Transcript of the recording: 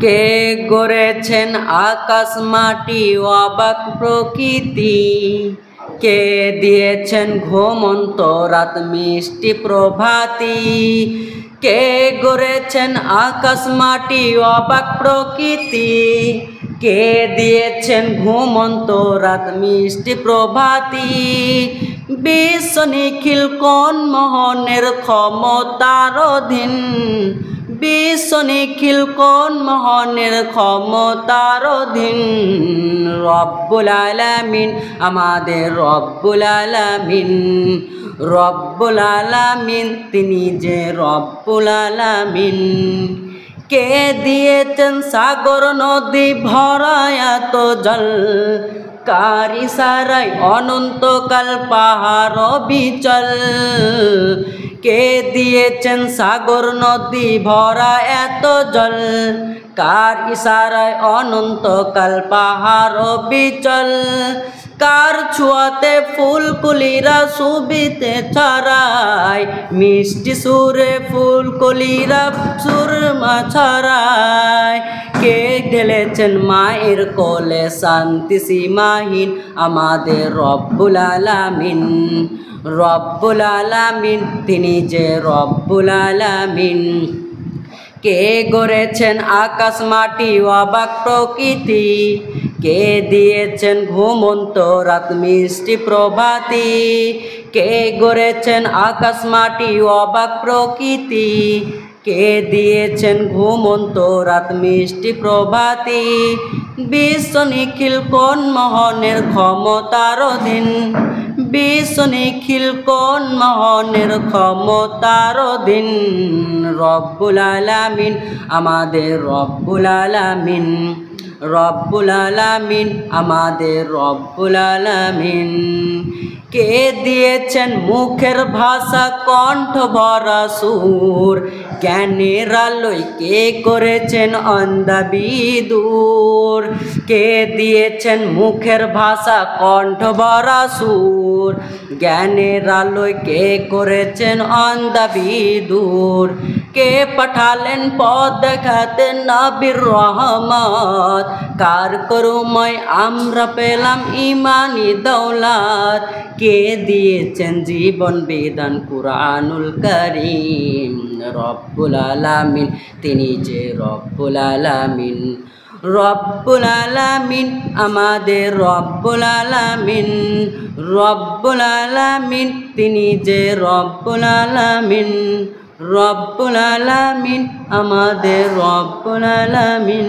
কে গড়েছেন আকাশ মাটি অবাক প্রকৃতি, কে দিয়েছেন ঘুমন্ত রাত মিষ্টি প্রভাতি। কে গড়েছেন আকাশ মাটি অবাক প্রকৃতি, কে দিয়েছেন ঘুমন্ত রাত মিষ্টি প্রভাতি। বিশ্ব নিখিল কোন মোহনের ক্ষমতার অধীন, বিশ্ব নিখিল কোন মোহনের ক্ষমতার অধীন। রব্বুল আলামিন আমাদের রব্বুল আলামিন, রব্বুল আলামিন তিনি যে রব্বুল আলামিন। কে দিয়েছেন সাগর নদী ভরা এত জল, কার ইশারায় অনন্তকাল পাহাড় বিচল। কে দিয়েছেন সাগর নদী ভরা এত জল, কার ইশারায় অনন্তকাল পাহাড় বিচল। কার ছোঁয়াতে ফুলকুলিরা সুবিতে ছড়ায়, মিষ্টি সুরে ফুলকুলিরা সুরমা ছড়ায়। কে ঢেলেছেন মায়ের কোলে শান্তি সীমাহীন, আমাদের রব্বুল আলামিন, রব্বুল আলামিন তিনি যে রব্বুল আলামিন। কে গড়েছেন আকাশ মাটি অবাক প্রকৃতি, কে দিয়েছেন ঘুমন্ত রাত মিষ্টি প্রভাতি। কে গড়েছেন আকাশ মাটি অবাক প্রকৃতি, কে দিয়েছেন ঘুমন্ত রাত মিষ্টি প্রভাতি। বিশ্ব নিখিল কোন মোহনের ক্ষমতার অধীন, বিশ্ব নিখিল কোন মোহনের ক্ষমতার অধীন। রব্বুল আলামিন আমাদের রব্বুল আলামিন, রব্বুল আলামিন আমাদের রব্বুল আলামিন। কে দিয়েছেন মুখের ভাষা কণ্ঠ ভরা সুর, জ্ঞানের আলোয় কে করেছেন অন্ধা বিদূর। কে দিয়েছেন মুখের ভাষা কণ্ঠ ভরা সুর, জ্ঞানের আলোয় কে করেছেন অন্ধা বিদূর। কে পাঠালেন পথ দেখাতে নবীর রহমত, কার করুণায় আমরা পেলাম ইমানি দৌলত। কে দিয়েছেন জীবন বিধান কুরআনুল কারীম, রব্বুল আলামিন তিনি যে রব্বুল আলামিন। রব্বুল আলামিন আমাদের রব্বুল আলামিন, রব্বুল আলামিন তিনি যে রব্বুল আলামিন, রব্বুল আলামিন আমাদের রব্বুল আলামিন।